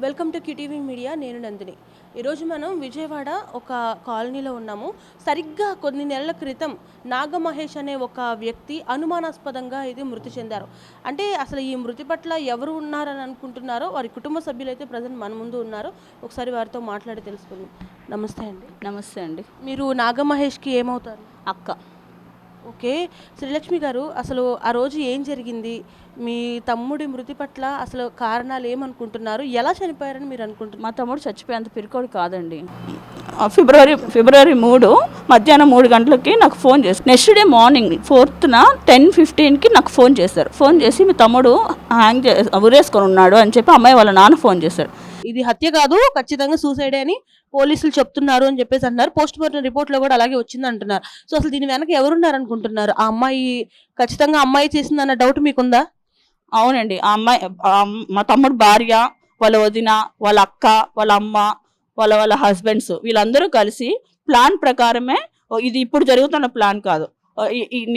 Welcome to QTV media. నేను నందిని. ఈరోజు మనం విజయవాడ ఒక కాలనీలో ఉన్నాము. సరిగ్గా కొన్ని నెలల క్రితం నాగమహేష్ అనే ఒక వ్యక్తి అనుమానాస్పదంగా ఇది మృతి చెందారు. అంటే అసలు ఈ మృతి పట్ల ఎవరు ఉన్నారని అనుకుంటున్నారో వారి కుటుంబ సభ్యులైతే ప్రజెంట్ మన ముందు ఉన్నారు. ఒకసారి వారితో మాట్లాడి తెలుసుకుందాం. నమస్తే అండి. నమస్తే అండి. మీరు నాగమహేష్కి ఏమవుతారు? అక్క. ఓకే. శ్రీలక్ష్మి గారు, అసలు ఆ రోజు ఏం జరిగింది? మీ తమ్ముడి మృతి పట్ల అసలు కారణాలు ఏమనుకుంటున్నారు? ఎలా చనిపోయారని మీరు అనుకుంటున్నారు? మా తమ్ముడు చచ్చిపోయేంత పిరికోడు కాదండి. ఫిబ్రవరి 3 మధ్యాహ్నం 3 గంటలకి నాకు ఫోన్ చేశారు. నెక్స్ట్ డే మార్నింగ్ 4th 10:15కి నాకు ఫోన్ చేశారు. ఫోన్ చేసి మీ తమ్ముడు ఉరేసుకొని ఉన్నాడు అని చెప్పి అమ్మాయి వాళ్ళ నాన్న ఫోన్ చేశారు. ఇది హత్య కాదు, ఖచ్చితంగా సూసైడే అని పోలీసులు చెప్తున్నారు అని చెప్పేసి అంటున్నారు. పోస్ట్ మార్టం రిపోర్ట్ లో కూడా అలాగే వచ్చింది అంటున్నారు. సో అసలు దీని వెనక ఎవరున్నారు అనుకుంటున్నారు? ఆ అమ్మాయి ఖచ్చితంగా అమ్మాయి చేసిందన్న డౌట్ మీకుందా? అవునండి. ఆ అమ్మాయి మా తమ్ముడు భార్య, వాళ్ళ వదిన, వాళ్ళ అక్క, వాళ్ళ అమ్మ, వాళ్ళ హస్బెండ్స్ వీళ్ళందరూ కలిసి ప్లాన్ ప్రకారమే, ఇది ఇప్పుడు జరుగుతున్న ప్లాన్ కాదు,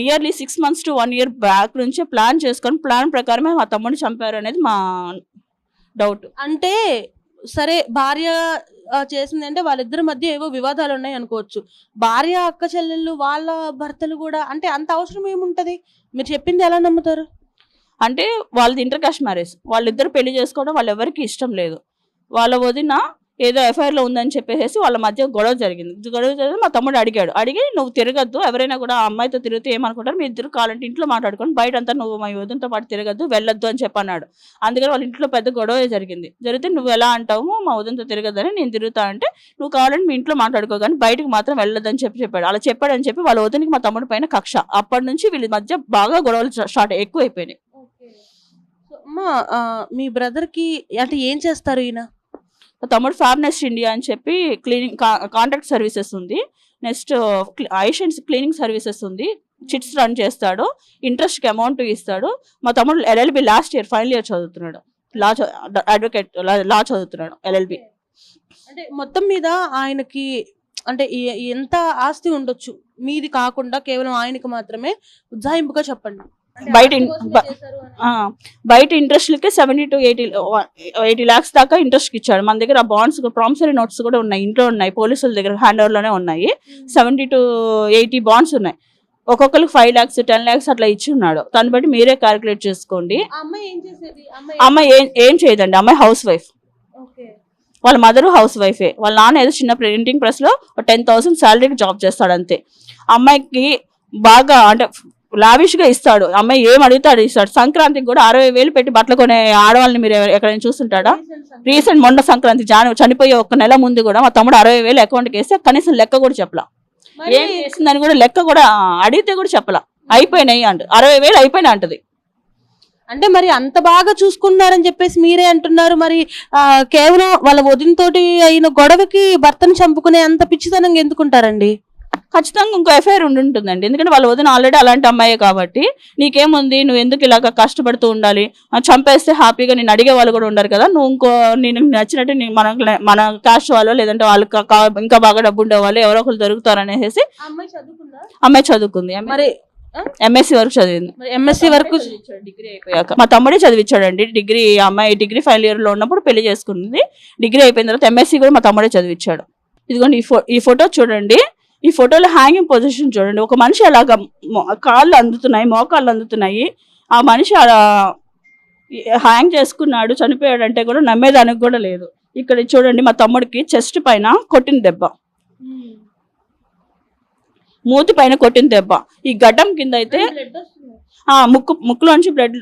nearly 6 months to 1 year back నుంచే ప్లాన్ చేసుకొని ప్లాన్ ప్రకారమే మా తమ్ముడిని చంపారు అనేది మా డౌట్. అంటే సరే, భార్య చేసిందంటే వాళ్ళిద్దరి మధ్య ఏవో వివాదాలు ఉన్నాయి అనుకోవచ్చు. భార్య అక్క చెల్లెళ్ళు వాళ్ళ భర్తలు కూడా అంటే అంత అవసరం ఏముంటది? మీరు చెప్పింది ఎలా నమ్ముతారు? అంటే వాళ్ళది ఇంటర్ కాస్ట్ మ్యారేజ్. వాళ్ళిద్దరు పెళ్లి చేసుకోవడం వాళ్ళు ఎవరికి ఇష్టం లేదు. వాళ్ళ వదిన ఏదో ఎఫ్ఐఆర్లో ఉందని చెప్పేసి వాళ్ళ మధ్య గొడవ జరిగింది. మా తమ్ముడు అడిగి నువ్వు తిరగద్దు, ఎవరైనా కూడా ఆ అమ్మాయితో తిరిగితే ఏమనుకుంటారు, మీ ఇద్దరు కావాలంటే ఇంట్లో మాట్లాడుకొని బయటంతా నువ్వు మా వదినతో పాటు తిరగద్దు, వెళ్ళొద్దు అని చెప్పన్నాడు. అందుకని వాళ్ళ ఇంట్లో పెద్ద గొడవ జరిగితే నువ్వు ఎలా అంటావు మా వదినతో తిరగద్దని, నేను తిరుగుతా అంటే నువ్వు కావాలంటే మీ ఇంట్లో మాట్లాడుకో కానీ బయటకు మాత్రం వెళ్ళొద్దని చెప్పాడు. అలా చెప్పాడని చెప్పి వాళ్ళ వదినకి మా తమ్ముడి పైన కక్ష. అప్పటి నుంచి వీళ్ళ మధ్య బాగా గొడవలు ఎక్కువైపోయినాయి. మీ బ్రదర్ కి అంటే ఏం చేస్తారు ఈయన? తమ్ముడు ఫార్నెస్ట్ ఇండియా అని చెప్పి క్లీనింగ్ కాంట్రాక్ట్ సర్వీసెస్ ఉంది. నెక్స్ట్ ఐషన్స్ క్లీనింగ్ సర్వీసెస్ ఉంది. చిట్స్ రన్ చేస్తాడు. ఇంట్రెస్ట్కి అమౌంట్ ఇస్తాడు. మా తమ్ముడు LLB last year final year చదువుతున్నాడు. అడ్వకేట్ లా చదువుతున్నాడు LLB. అంటే మొత్తం మీద ఆయనకి అంటే ఎంత ఆస్తి ఉండొచ్చు మీది కాకుండా కేవలం ఆయనకి మాత్రమే? ఉజ్జాయింపుగా చెప్పండి. బయట ఇంట్రెస్ట్లకి 70 to 80 lakhs దాకా ఇంట్రెస్ట్ ఇచ్చాడు. మన దగ్గర బాండ్స్ ప్రామిసరీ నోట్స్ కూడా ఉన్నాయి, ఇంట్లో ఉన్నాయి, పోలీసుల దగ్గర హ్యాండ్ ఓవర్ లోనే ఉన్నాయి. 70 to 80 బాండ్స్ ఉన్నాయి. ఒక్కొక్కరికి 5 lakhs 10 lakhs అట్లా ఇచ్చి ఉన్నాడు. దాన్ని బట్టి మీరే క్యాలిక్యులేట్ చేసుకోండి. అమ్మాయి ఏం చేయదండి. అమ్మాయి హౌస్ వైఫ్. వాళ్ళ మదరు హౌస్ వైఫే. వాళ్ళ నాన్న ఏదో చిన్న ప్రింటింగ్ ప్రెస్ లో 10,000 శాలరీకి జాబ్ చేస్తాడు అంతే. అమ్మాయికి బాగా అంటే లావిష్ గా ఇస్తాడు. అమ్మాయి ఏం అడుగుతాడు ఇస్తాడు. సంక్రాంతికి కూడా 60,000 పెట్టి బట్టలు కొనే ఆడవాళ్ళని మీరు ఎక్కడైనా చూస్తుంటాడా? రీసెంట్ మొన్న సంక్రాంతి చనిపోయే 1 నెల ముందు కూడా మా తమ్ముడు 60,000 అకౌంట్కి వేస్తే కనీసం లెక్క కూడా చెప్పలా. ఏం చేసిందని కూడా లెక్క కూడా అడిగితే కూడా చెప్పలా. అయిపోయినాయి అంట, 60,000 అయిపోయినాయి అంటది. అంటే మరి అంత బాగా చూసుకున్నారని చెప్పేసి మీరే అంటున్నారు. మరి కేవలం వాళ్ళ వదినతోటి అయిన గొడవకి భర్తను చంపుకునే అంత పిచ్చితనంగా ఎందుకుంటారండి? ఖచ్చితంగా ఇంకో ఎఫ్ఐఆర్ ఉంటుందండి. ఎందుకంటే వాళ్ళ వదిన ఆల్రెడీ అలాంటి అమ్మాయే కాబట్టి నీకేముంది, నువ్వు ఎందుకు ఇలాగ కష్టపడుతూ ఉండాలి, చంపేస్తే హ్యాపీగా నేను అడిగే వాళ్ళు కూడా ఉండరు కదా, నువ్వు ఇంకో నేను నచ్చినట్టు మన కాస్ట్ వాళ్ళు లేదంటే వాళ్ళకి ఇంకా బాగా డబ్బు ఉండే వాళ్ళు ఎవరో ఒకరు దొరుకుతారు అనేసి అమ్మాయి చదువుకుంది. మరి MSc వరకు చదివింది. MSc వరకు డిగ్రీ అయిపోయాక మా తమ్ముడే చదివించాడండి. డిగ్రీ అమ్మాయి డిగ్రీ ఫైనల్ ఇయర్ లో ఉన్నప్పుడు పెళ్లి చేసుకుంది. డిగ్రీ అయిపోయిన తర్వాత MSc కూడా మా తమ్ముడే చదివించాడు. ఇదిగోండి ఈ ఫోటో చూడండి. ఈ ఫోటోలో హ్యాంగింగ్ పొజిషన్ చూడండి. ఒక మనిషి అలాగా కాళ్ళు అందుతున్నాయి, మోకాళ్ళు అందుతున్నాయి. ఆ మనిషి అలా హ్యాంగ్ చేసుకున్నాడు, చనిపోయాడు అంటే కూడా నమ్మేదానికి కూడా లేదు. ఇక్కడ చూడండి మా తమ్ముడికి చెస్ట్ పైన కొట్టిన దెబ్బ, మూతి పైన కొట్టిన దెబ్బ. ఈ గడ్డం కింద అయితే ముక్కులోంచి బ్లడ్,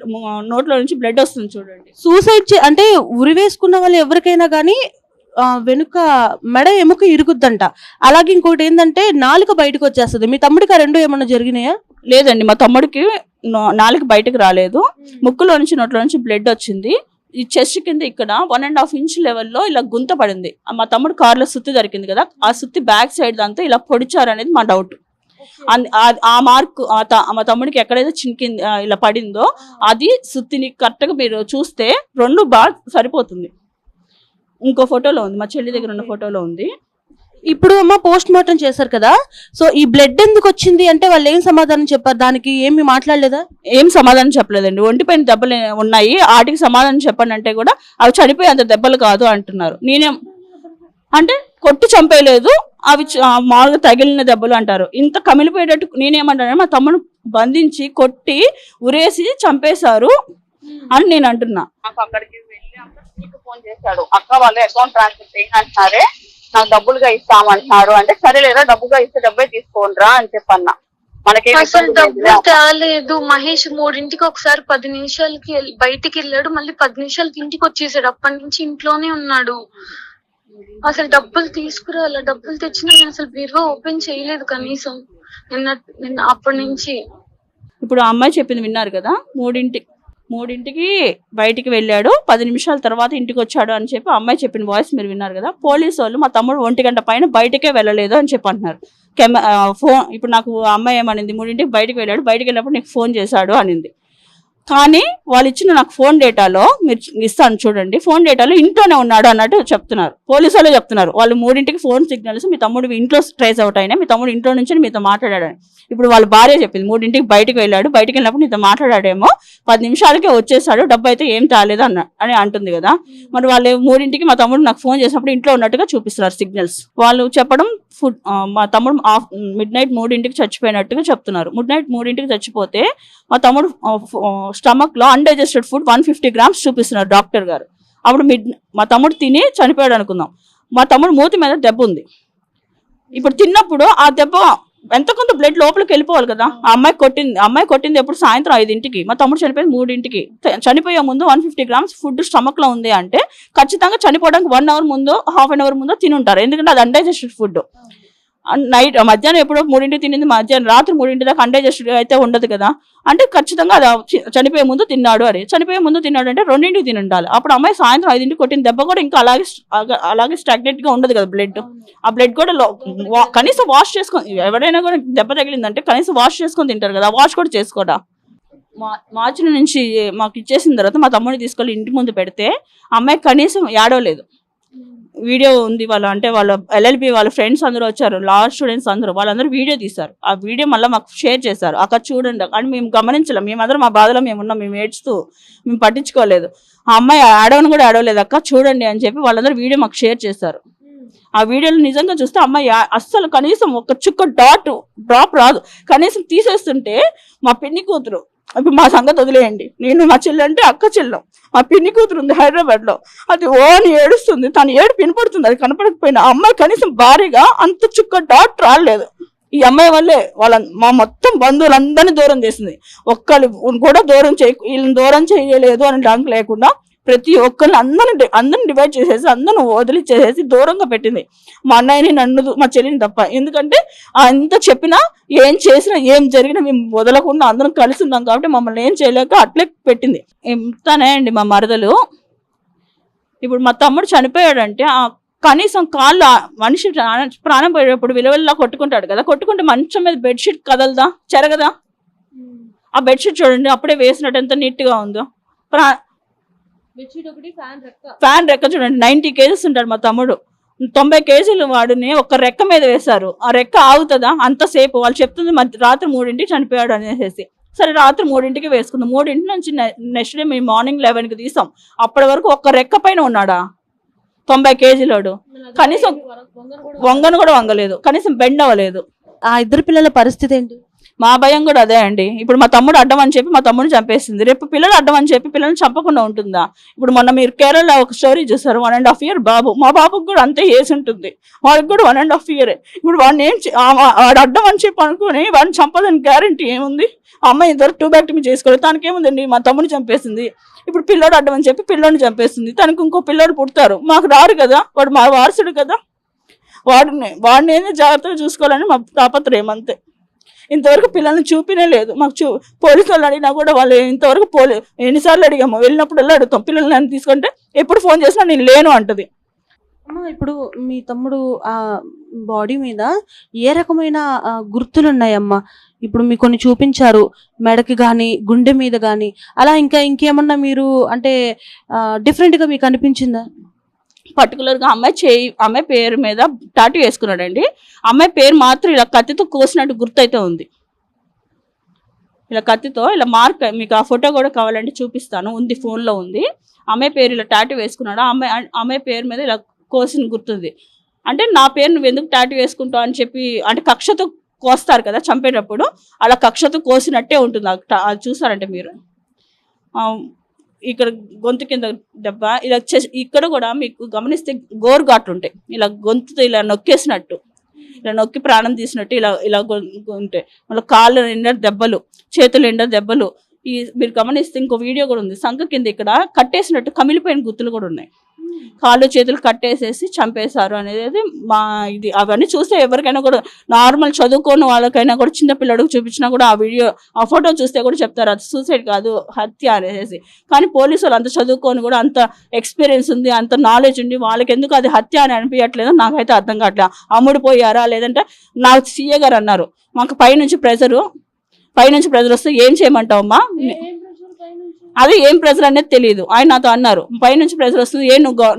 నోట్లో నుంచి బ్లడ్ వస్తుంది చూడండి. సూసైడ్ అంటే ఉరి వేసుకున్న వాళ్ళు ఎవరికైనా కానీ వెనుక మెడ ఎముక ఇరుగుద్దంట. అలాగే ఇంకోటి ఏంటంటే నాలుక బయటకు వచ్చేస్తుంది. మీ తమ్ముడికి ఆ రెండు ఏమన్నా జరిగినాయా? లేదండి, మా తమ్ముడికి నాలుక బయటకు రాలేదు. ముక్కులో నుంచి నోట్లో నుంచి బ్లడ్ వచ్చింది. ఈ చెస్ట్ కింద ఇక్కడ 1.5 inch లెవెల్లో ఇలా గుంత పడింది. మా తమ్ముడు కారులో సుత్తి దొరికింది కదా, ఆ సుత్తి బ్యాక్ సైడ్ దాంతో ఇలా పొడిచారు అనేది మా డౌట్. ఆ మార్క్ మా తమ్ముడికి ఎక్కడైతే చినికింది ఇలా పడిందో అది సుత్తిని కరెక్ట్గా మీరు చూస్తే 2 బాగా సరిపోతుంది. ఇంకో ఫోటోలో ఉంది, మా చెల్లి దగ్గర ఉన్న ఫోటోలో ఉంది. ఇప్పుడు అమ్మ పోస్ట్ మార్టం చేశారు కదా, సో ఈ బ్లడ్ ఎందుకు వచ్చింది అంటే వాళ్ళు ఏం సమాధానం చెప్పారు? దానికి ఏమి మాట్లాడలేదా? ఏం సమాధానం చెప్పలేదండి. ఒంటిపైన దెబ్బలు ఉన్నాయి, వాటికి సమాధానం చెప్పండి అంటే కూడా అవి చనిపోయేంత దెబ్బలు కాదు అంటున్నారు. నేనేం అంటే కొట్టి చంపేయలేదు, అవి మామూలుగా తగిలిన దెబ్బలు అంటారు. ఇంత కమిలిపోయేటట్టు నేనేమంటాను, మా తమ్ముడు బంధించి కొట్టి ఉరేసి చంపేశారు అని నేను అంటున్నా. నాకు అక్కడికి వెళ్ళి అక్కడ ఫోన్ చేశాడు, అక్క వాళ్ళు అకౌంట్ ట్రాన్స్ఫర్ చేయంటున్నారే, నాకు డబ్బులుగా ఇస్తామంటున్నారు అంటే సరేలేరా డబ్బుగా ఇస్తే డబ్బే తీసుకోండిరా అని చెప్పన్నా. మనకి అసలు డబ్బులు తేలేదు. మహేష్ 3ంటికి ఒకసారి 10 నిమిషాలకి బయటికి వెళ్ళాడు, మళ్ళీ 10 నిమిషాలకి ఇంటికి వచ్చేసాడు. అప్పటి నుంచి ఇంట్లోనే ఉన్నాడు. అసలు డబ్బులు తీసుకురాల, డబ్బులు తెచ్చినా నేను అసలు బీరువా ఓపెన్ చేయలేదు కనీసం నిన్న అప్పటి నుంచి. ఇప్పుడు ఆ అమ్మాయి చెప్పింది విన్నారు కదా, 3ంటికి బయటికి వెళ్ళాడు, 10 నిమిషాల తర్వాత ఇంటికి వచ్చాడు అని చెప్పి అమ్మాయి చెప్పిన వాయిస్ మీరు విన్నారు కదా. పోలీసు వాళ్ళు మా తమ్ముడు 1 గంట పైన బయటకే వెళ్ళలేదు అని చెప్పి అంటున్నారు. ఫోన్ ఇప్పుడు నాకు ఆ అమ్మాయి ఏమనింది, 3ంటికి బయటకు వెళ్ళాడు, బయటకు వెళ్ళినప్పుడు నీకు ఫోన్ చేశాడు అనింది. కానీ వాళ్ళు ఇచ్చిన నాకు ఫోన్ డేటాలో మీరు ఇస్తాను చూడండి, ఫోన్ డేటాలో ఇంట్లోనే ఉన్నాడు అన్నట్టు చెప్తున్నారు. పోలీసు వాళ్ళే చెప్తున్నారు. వాళ్ళు 3ంటికి ఫోన్ సిగ్నల్స్ మీ తమ్ముడు ఇంట్లో ట్రేస్ అవుట్ అయినా, మీ తమ్ముడు ఇంట్లో నుంచి మీతో మాట్లాడాడని. ఇప్పుడు వాళ్ళ భార్య చెప్పింది 3ంటికి బయటకు వెళ్ళాడు, బయటకు వెళ్ళినప్పుడు నీతో మాట్లాడాడేమో, 10 నిమిషాలకే వచ్చేసాడు, డబ్బు అయితే ఏం తాలేదు అని అంటుంది కదా. మరి వాళ్ళు 3ంటికి మా తమ్ముడు నాకు ఫోన్ చేసినప్పుడు ఇంట్లో ఉన్నట్టుగా చూపిస్తున్నారు సిగ్నల్స్. వాళ్ళు చెప్పడం మా తమ్ముడు మిడ్-నైట్ 3ంటికి చచ్చిపోయినట్టుగా చెప్తున్నారు. మిడ్-నైట్ 3ంటికి చచ్చిపోతే మా తమ్ముడు స్టమక్ లో అన్డైజెస్టెడ్ ఫుడ్ 150 grams చూపిస్తున్నారు డాక్టర్ గారు. అప్పుడు మా తమ్ముడు తిని చనిపోయాడు అనుకుందాం. మా తమ్ముడు మూతి మీద దెబ్బ ఉంది. ఇప్పుడు తిన్నప్పుడు ఆ దెబ్బ ఎంత కొంత బ్లడ్ లోపలికి వెళ్ళిపోవాలి కదా. ఆ అమ్మాయి కొట్టింది ఎప్పుడు సాయంత్రం 5ంటికి, మా తమ్ముడు చనిపోయింది 3ంటికి. చనిపోయే ముందు 150 grams ఫుడ్ స్టమక్ లో ఉంది అంటే ఖచ్చితంగా చనిపోవడానికి 1 hour ముందో హాఫ్ అన్ అవర్ ముందో తిని ఉంటారు, ఎందుకంటే అది అన్డైజెస్టెడ్ ఫుడ్. నైట్ మధ్యాహ్నం ఎప్పుడో 3ంటికి తినింది, మధ్యాహ్నం రాత్రి 3ంటి దాకా అన్డైజెస్టెడ్ అయితే ఉండదు కదా. అంటే ఖచ్చితంగా అది చనిపోయే ముందు తిన్నాడు. చనిపోయే ముందు తిన్నాడు అంటే 2ంటికి తిని ఉండాలి. అప్పుడు అమ్మాయి సాయంత్రం 5ంటికి కొట్టిన దెబ్బ కూడా ఇంకా అలాగే స్టాగ్నెట్ గా ఉండదు కదా బ్లడ్. ఆ బ్లడ్ కూడా కనీసం వాష్ చేసుకొని, ఎవరైనా కూడా దెబ్బ తగిలిందంటే కనీసం వాష్ చేసుకొని తింటారు కదా, వాష్ కూడా చేసుకోడా. మార్చి నుంచి మాకు ఇచ్చేసిన తర్వాత మా తమ్ముడిని తీసుకెళ్ళి ఇంటి ముందు పెడితే అమ్మాయి కనీసం ఏడవలేదు. వీడియో ఉంది, వాళ్ళ LLB వాళ్ళ ఫ్రెండ్స్ అందరూ వచ్చారు, లా స్టూడెంట్స్ అందరూ, వాళ్ళందరూ వీడియో తీశారు. ఆ వీడియో మళ్ళీ మాకు షేర్ చేశారు. అక్కడ చూడండి అని మేము గమనించలేం, మేమందరం మా బాధలో మేము ఉన్నాం, మేము ఏడ్చుతూ మేము పట్టించుకోలేదు. ఆ అమ్మాయి ఆడవని కూడా ఆడవలేదు, అక్క చూడండి అని చెప్పి వాళ్ళందరూ వీడియో మాకు షేర్ చేశారు. ఆ వీడియోలు నిజంగా చూస్తే అమ్మాయి అస్సలు కనీసం ఒక చుక్క డ్రాప్ రాదు. కనీసం తీసేస్తుంటే మా పిన్ని కూతురు, ఇప్పుడు మా సంగతి వదిలేయండి, నేను మా చెల్లి అంటే అక్క చెల్లం, మా పిన్ని కూతురు ఉంది హైదరాబాద్ లో, అది ఓని ఏడుస్తుంది, తను ఏడు వినపడుతుంది, అది కనపడకపోయినా అమ్మాయి కనీసం భారీగా అంత చుక్క డాట్ రాలేదు. ఈ అమ్మాయి వల్లే మా మొత్తం బంధువులందరినీ దూరం చేసింది. ఒక్కళ్ళు కూడా వీళ్ళని దూరం చేయలేదు అని డాంక్ లేకుండా ప్రతి ఒక్కరిని అందరిని డివైడ్ చేసేసి అందరిని వదిలిచ్చేసేసి దూరంగా పెట్టింది. మా అన్నయ్యని, నన్ను, మా చెల్లిని తప్ప. ఎందుకంటే అంత చెప్పినా ఏం చేసినా ఏం జరిగినా మేము వదలకుండా అందరం కలిసి ఉన్నాం కాబట్టి మమ్మల్ని ఏం చేయలేక అట్లే పెట్టింది. ఎంతనే అండి మా మరదలు. ఇప్పుడు మా తమ్ముడు చనిపోయాడంటే కనీసం కాళ్ళు మనిషి ప్రాణం పోయేటప్పుడు విలువల్లా కొట్టుకుంటాడు కదా, కొట్టుకుంటే మంచం మీద బెడ్షీట్ కదలదా, చెరగదా? ఆ బెడ్షీట్ చూడండి అప్పుడే వేసినట్టు ఎంత నీట్గా ఉందో. ఫ్యాన్ రెక్క చూడండి, 90 kgs ఉంటాడు మా తమ్ముడు, 90 kgs వాడిని ఒక రెక్క మీద వేశారు. ఆ రెక్క ఆగుతుందా అంతసేపు? వాళ్ళు చెప్తుంది రాత్రి 3ంటికి చనిపోయాడు అనేసి. సరే రాత్రి 3ంటికి వేసుకుందాం, 3ంటి నుంచి నెక్స్ట్ డే మేము మార్నింగ్ 11కి తీసాం. అప్పటి వరకు ఒక్క రెక్క పైన ఉన్నాడా 90 kg? కనీసం వంగను కూడా వంగలేదు, కనీసం బెండ్ అవ్వలేదు. ఆ ఇద్దరు పిల్లల పరిస్థితి ఏంటి? మా భయం కూడా అదే అండి. ఇప్పుడు మా తమ్ముడు అడ్డం అని చెప్పి మా తమ్ముడిని చంపేసింది, రేపు పిల్లలు అడ్డం అని చెప్పి పిల్లల్ని చంపకుండా ఉంటుందా? ఇప్పుడు మొన్న మీరు కేరళలో ఒక స్టోరీ చూసారు, 1.5 year బాబు, మా బాబుకి కూడా అంతే ఏజ్ ఉంటుంది, వాడికి కూడా 1.5 year. ఇప్పుడు వాడిని వాడు అడ్డం అని చెప్పి అనుకుని వాడిని చంపదని గ్యారంటీ ఏముంది? అమ్మాయి ఇద్దరు 2 back to me చేసుకోలేదు, తనకి ఏముందండి? మా తమ్ముడిని చంపేసింది. ఇప్పుడు పిల్లోడు అడ్డం అని చెప్పి పిల్లోడిని చంపేస్తుంది, తనకు ఇంకో పిల్లోడు పుడతారు, మాకు రారు కదా, వాడు మా వారసుడు కదా, వాడిని ఏదో జాగ్రత్తగా చూసుకోవాలని మా తాపత్రయం అంతే. ఇంతవరకు పిల్లల్ని చూపినే లేదు మాకు. పోలీసు వాళ్ళు అడిగినా కూడా వాళ్ళు ఇంతవరకు ఎన్నిసార్లు అడిగాము, వెళ్ళినప్పుడు అడుగుతాం పిల్లల్ని నన్ను తీసుకుంటే ఎప్పుడు ఫోన్ చేసినా నేను లేను అంటది. ఇప్పుడు మీ తమ్ముడు ఆ బాడీ మీద ఏ రకమైన గుర్తులు ఉన్నాయమ్మా? ఇప్పుడు మీకు కొన్ని చూపించారు, మెడకి కానీ గుండె మీద కానీ, అలా ఇంకేమన్నా మీరు అంటే డిఫరెంట్గా మీకు అనిపించిందా? పర్టికులర్గా అమ్మాయి పేరు మీద టాటూ వేసుకున్నాడండి. అమ్మాయి పేరు మాత్రం ఇలా కత్తితో కోసినట్టు గుర్తయితే ఉంది. ఇలా కత్తితో ఇలా మార్క్, మీకు ఆ ఫోటో కూడా కావాలంటే చూపిస్తాను, ఉంది, ఫోన్లో ఉంది. అమ్మాయి పేరు ఇలా టాటూ వేసుకున్నాడు. అమ్మాయి పేరు మీద ఇలా కోసిన గుర్తుంది. అంటే నా పేరు నువ్వు ఎందుకు టాటూ వేసుకుంటావు అని చెప్పి, అంటే కక్షతో కోస్తారు కదా చంపేటప్పుడు, అలా కక్షతో కోసినట్టే ఉంటుంది. అది చూసారంటే మీరు ఇక్కడ గొంతు కింద దెబ్బ, ఇలా ఇక్కడ కూడా మీకు గమనిస్తే గోరు ఘాట్లు ఉంటాయి. ఇలా గొంతుతో ఇలా నొక్కేసినట్టు, ఇలా నొక్కి ప్రాణం తీసినట్టు ఇలా ఇలా ఉంటాయి. మళ్ళీ కాళ్ళు నిండా దెబ్బలు, చేతులు నిండా దెబ్బలు. మీరు గమనిస్తే ఇంకో వీడియో కూడా ఉంది, సంఖ కింద ఇక్కడ కట్టేసినట్టు కమిలిపోయిన గుర్తులు కూడా ఉన్నాయి. కాళ్ళు చేతులు కట్టేసేసి చంపేశారు అనేది మా ఇది. అవన్నీ చూస్తే ఎవరికైనా కూడా, నార్మల్ చదువుకోని వాళ్ళకైనా కూడా, చిన్న పిల్లడికి చూపించినా కూడా ఆ ఫోటో చూస్తే కూడా చెప్తారు అది సూసైడ్ కాదు, హత్య అనేసి. కానీ పోలీసు వాళ్ళు అంత చదువుకొని కూడా, అంత ఎక్స్పీరియన్స్ ఉంది, అంత నాలెడ్జ్ ఉంది, వాళ్ళకి ఎందుకు అది హత్య అని అనిపించట్లేదు నాకైతే అర్థం కావట్లేదు. అమ్ముడు పోయారా, లేదంటే నాకు సీఏ గారు అన్నారు మాకు పైనుంచి ప్రెజర్ వస్తే ఏం చేయమంటావమ్మా, అది ఏం ప్రెజర్ అనేది తెలియదు. ఆయన నాతో అన్నారు పైనుంచి ప్రెజర్ వస్తుంది,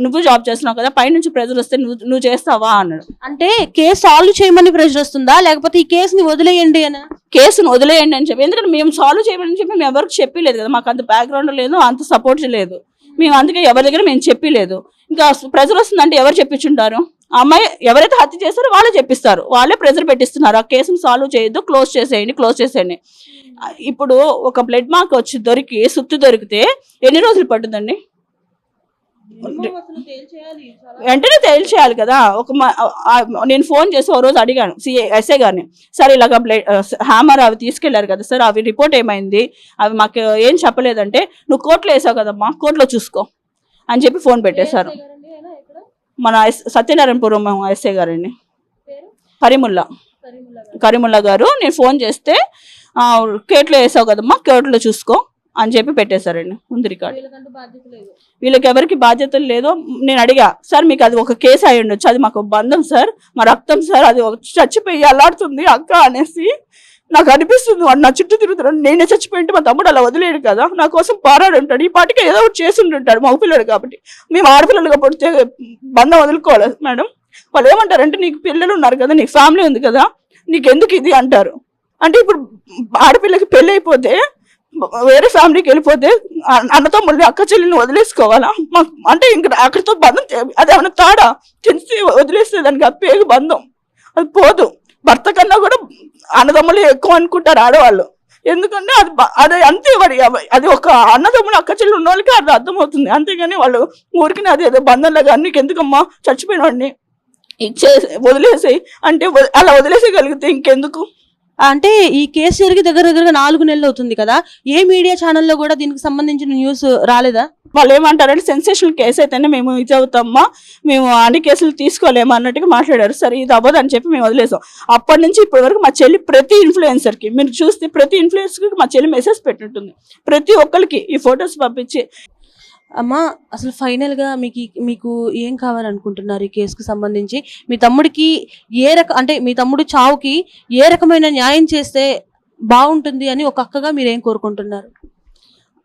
నువ్వు జాబ్ చేస్తున్నావు కదా, పైనుంచి ప్రెజర్ వస్తే నువ్వు చేస్తావా అన్నాడు. అంటే కేసు సాల్వ్ చేయమని ప్రెజర్ వస్తుందా, లేకపోతే ఈ కేసుని వదిలేయండి అని? కేసును వదిలేయండి అని చెప్పి, ఎందుకంటే మేము సాల్వ్ చేయమని చెప్పి మేము ఎవరికి చెప్పలేదు కదా, మాకు అంత బ్యాక్గ్రౌండ్ లేదు, అంత సపోర్ట్ లేదు, మేము అందుకే ఎవరి దగ్గర మేము చెప్పలేదు. ఇంకా ప్రెజర్ వస్తుందంటే ఎవరు చెప్పించుంటారు? అమ్మాయి ఎవరైతే హత్య చేస్తారో వాళ్ళే చెప్పిస్తారు, వాళ్ళే ప్రెజర్ పెట్టిస్తున్నారు. ఆ కేసును సాల్వ్ చేయొద్దు, క్లోజ్ చేసేయండి. ఇప్పుడు ఒక బ్లడ్ మార్క్ వచ్చి సుత్తి దొరికితే ఎన్ని రోజులు పడుతుందండి? వెంటనే తేల్చేయాలి కదా. నేను ఫోన్ చేసి ఓ రోజు అడిగాను ఎస్ఐ గారిని, సార్ ఇలాగ హ్యామర్ అవి తీసుకెళ్లారు కదా సార్, అవి రిపోర్ట్ ఏమైంది, అవి మాకు ఏం చెప్పలేదంటే, నువ్వు కోర్టులో వేసావు కదమ్మా, కోర్టులో చూసుకో అని చెప్పి ఫోన్ పెట్టేశారు. మన సత్యనారాయణపురం ఎస్ఐ గారండి, కరీముల్లా గారు. నేను ఫోన్ చేస్తే కోర్టులో వేసావు కదమ్మా, కోర్టులో చూసుకో అని చెప్పి పెట్టేశారండి. ఉంది రికార్డు. వీళ్ళకి ఎవరికి బాధ్యతలు లేదో. నేను అడిగా, సార్ మీకు అది ఒక కేసు అయి ఉండొచ్చు, అది మాకు బంధం సార్, మా రక్తం సార్, అది చచ్చిపోయి అల్లాడుతుంది అక్క అనేసి నాకు అనిపిస్తుంది. వాడు నా చుట్టూ తిరుగుతున్నాడు, నేనే చచ్చిపోయింటే మా తమ్ముడు అలా వదిలేడు కదా, నా కోసం పోరాడు ఉంటాడు, ఈ పాటికి ఏదో ఒకటి చేసి ఉంటుంటాడు, మగపిల్లడు కాబట్టి. మేము ఆడపిల్లలుగా పుడితే బంధం వదులుకోవాలి మేడం. వాళ్ళు ఏమంటారంటే, నీకు పిల్లలు ఉన్నారు కదా, నీకు ఫ్యామిలీ ఉంది కదా, నీకెందుకు ఇది అంటారు. అంటే ఇప్పుడు ఆడపిల్లకి పెళ్ళి అయిపోతే వేరే ఫ్యామిలీకి వెళ్ళిపోతే అన్నతమ్ముళ్ళని అక్క చెల్లిని వదిలేసుకోవాలా? అంటే ఇంకా అక్కడితో బంధం అది ఏమైనా తాడా? తెలిసి వదిలేస్తే దానికి ఆ పేగు బంధం అది పోదు. భర్త కన్నా కూడా అన్నదమ్ములు ఎక్కువ అనుకుంటారు ఆడవాళ్ళు, ఎందుకంటే అది అంతే. అది ఒక అన్నదమ్ములు అక్క చెల్లి ఉన్న వాళ్ళకి అది అర్థమవుతుంది, అంతేగాని వాళ్ళు ఊరికి అది ఏదో బంధంలో కానీ నీకు ఎందుకమ్మా చచ్చిపోయిన వాడిని వదిలేసేయి అంటే అలా వదిలేసేయగలిగితే ఇంకెందుకు? అంటే ఈ కేసు జరిగి దగ్గరగా 4 నెలలు అవుతుంది కదా, ఏ మీడియా ఛానల్లో కూడా దీనికి సంబంధించిన న్యూస్ రాలేదా? వాళ్ళు ఏమంటారంటే, సెన్సేషనల్ కేసు అయితేనే మేము ఇది అవుతామా, మేము అన్ని కేసులు తీసుకోలేము అన్నట్టుగా మాట్లాడారు. సరే ఇది అవ్వదు అని చెప్పి మేము వదిలేసాం. అప్పటి నుంచి ఇప్పటి వరకు మా చెల్లి ప్రతి ఇన్ఫ్లుయెన్సర్కి, మీరు చూస్తే ప్రతి ఇన్ఫ్లుయెన్సర్కి మా చెల్లి మెసేజ్ పెట్టినట్టుంది, ప్రతి ఒక్కరికి ఈ ఫొటోస్ పంపించి. అమ్మ, అసలు ఫైనల్గా మీకు ఏం కావాలనుకుంటున్నారు ఈ కేసుకు సంబంధించి? మీ తమ్ముడికి అంటే మీ తమ్ముడు చావుకి ఏ రకమైన న్యాయం చేస్తే బాగుంటుంది అని ఒక అక్కగా మీరు ఏం కోరుకుంటున్నారు?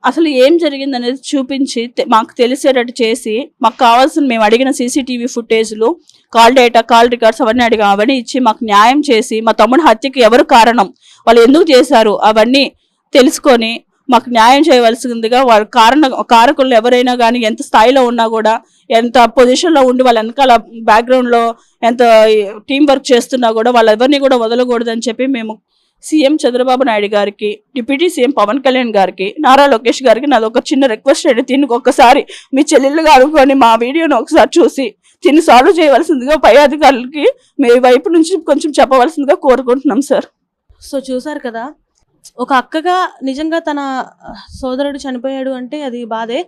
అసలు ఏం జరిగింది అనేది చూపించి మాకు తెలిసేటట్టు చేసి, మాకు కావాల్సిన మేము అడిగిన సీసీటీవీ ఫుటేజ్లు, కాల్ డేటా, కాల్ రికార్డ్స్ అవన్నీ ఇచ్చి మాకు న్యాయం చేసి, మా తమ్ముడి హత్యకి ఎవరు కారణం, వాళ్ళు ఎందుకు చేశారు అవన్నీ తెలుసుకొని మాకు న్యాయం చేయవలసిందిగా, వాళ్ళ కారకులు ఎవరైనా కానీ ఎంత స్థాయిలో ఉన్నా కూడా, ఎంత పొజిషన్లో ఉండి వాళ్ళ వెనకాల బ్యాక్గ్రౌండ్లో ఎంత టీం వర్క్ చేస్తున్నా కూడా వాళ్ళెవరిని కూడా వదలకూడదని చెప్పి మేము సీఎం చంద్రబాబు నాయుడు గారికి, డిప్యూటీ సీఎం పవన్ కళ్యాణ్ గారికి, నారా లోకేష్ గారికి నాది ఒక చిన్న రిక్వెస్ట్ అండి. దీనికి ఒక్కసారి మీ చెల్లెళ్ళుగా అనుకొని మా వీడియోని ఒకసారి చూసి దీన్ని సాల్వ్ చేయవలసిందిగా పై అధికారులకి మీ వైపు నుంచి కొంచెం చెప్పవలసిందిగా కోరుకుంటున్నాం సార్. సో చూసారు కదా, ఒక అక్కగా నిజంగా తన సోదరుడు చనిపోయాడు అంటే అది బాధే.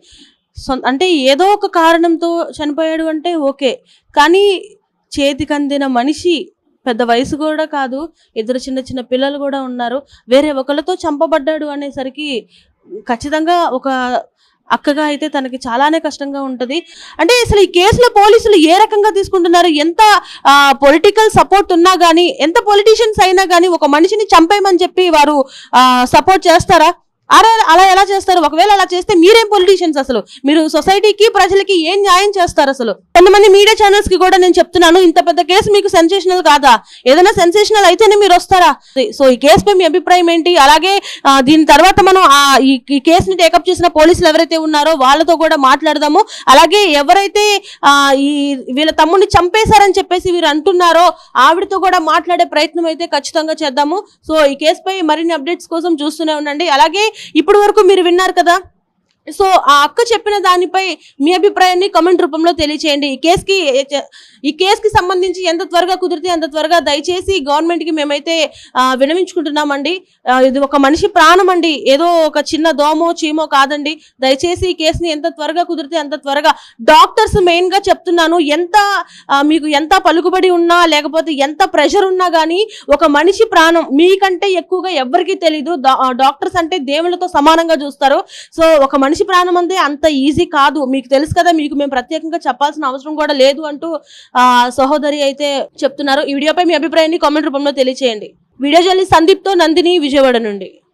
అంటే ఏదో ఒక కారణంతో చనిపోయాడు అంటే ఓకే, కానీ చేతికందిన మనిషి పెద్ద వయసు కూడా కాదు, ఇద్దరు చిన్న పిల్లలు కూడా ఉన్నారు, వేరే ఒకళ్ళతో చంపబడ్డాడు అనేసరికి ఖచ్చితంగా ఒక అక్కగా అయితే తనకి చాలానే కష్టంగా ఉంటుంది. అంటే అసలు ఈ కేసులో పోలీసులు ఏ రకంగా తీసుకుంటున్నారు? ఎంత పొలిటికల్ సపోర్ట్ ఉన్నా కానీ, ఎంత పొలిటీషియన్స్ అయినా కానీ ఒక మనిషిని చంపేయమని చెప్పి వారు సపోర్ట్ చేస్తారా? అరే అలా ఎలా చేస్తారు? ఒకవేళ అలా చేస్తే మీరేం పొలిటీషియన్స్ అసలు? మీరు సొసైటీకి ప్రజలకి ఏం న్యాయం చేస్తారు అసలు? కొంతమంది మీడియా ఛానల్స్ కి కూడా నేను చెప్తున్నాను, ఇంత పెద్ద కేసు మీకు సెన్సేషనల్ కాదా? ఏదైనా సెన్సేషనల్ అయితేనే మీరు వస్తారా? సో ఈ కేసుపై మీ అభిప్రాయం ఏంటి? అలాగే దీని తర్వాత మనం ఈ కేసుని టేకప్ చేసిన పోలీసులు ఎవరైతే ఉన్నారో వాళ్ళతో కూడా మాట్లాడదాము. అలాగే ఎవరైతే ఈ వీళ్ళ తమ్ముడిని చంపేశారని చెప్పేసి వీరు అంటున్నారో ఆవిడతో కూడా మాట్లాడే ప్రయత్నం అయితే ఖచ్చితంగా చేద్దాము. సో ఈ కేసుపై మరిన్ని అప్డేట్స్ కోసం చూస్తూనే ఉండండి. అలాగే ఇప్పటి వరకు మీరు విన్నారు కదా, సో ఆ అక్క చెప్పిన దానిపై మీ అభిప్రాయాన్ని కామెంట్ రూపంలో తెలియచేయండి. ఈ కేసుకి సంబంధించి ఎంత త్వరగా కుదిరితే అంత త్వరగా దయచేసి గవర్నమెంట్ కి మేమైతే వినవించుకుంటున్నామండి. ఇది ఒక మనిషి ప్రాణం అండి, ఏదో ఒక చిన్న దోమో చీమో కాదండి. దయచేసి ఈ కేసుని ఎంత త్వరగా కుదిరితే అంత త్వరగా, డాక్టర్స్ మెయిన్ గా చెప్తున్నాను, మీకు ఎంత పలుకుబడి ఉన్నా లేకపోతే ఎంత ప్రెషర్ ఉన్నా గానీ ఒక మనిషి ప్రాణం మీకంటే ఎక్కువగా ఎవరికీ తెలీదు. డాక్టర్స్ అంటే దేవుళ్ళతో సమానంగా చూస్తారు. సో ఒక మనిషి ప్రాణం అంటే అంత ఈజీ కాదు, మీకు తెలుసు కదా, మీకు మేము ప్రత్యేకంగా చెప్పాల్సిన అవసరం కూడా లేదు అంటూ సహోదరి అయితే చెప్తున్నారు. ఈ వీడియోపై మీ అభిప్రాయాన్ని కామెంట్ రూపంలో తెలియచేయండి. వీడియో జర్నలిస్ట్ సందీప్ తో నందిని, విజయవాడ నుండి.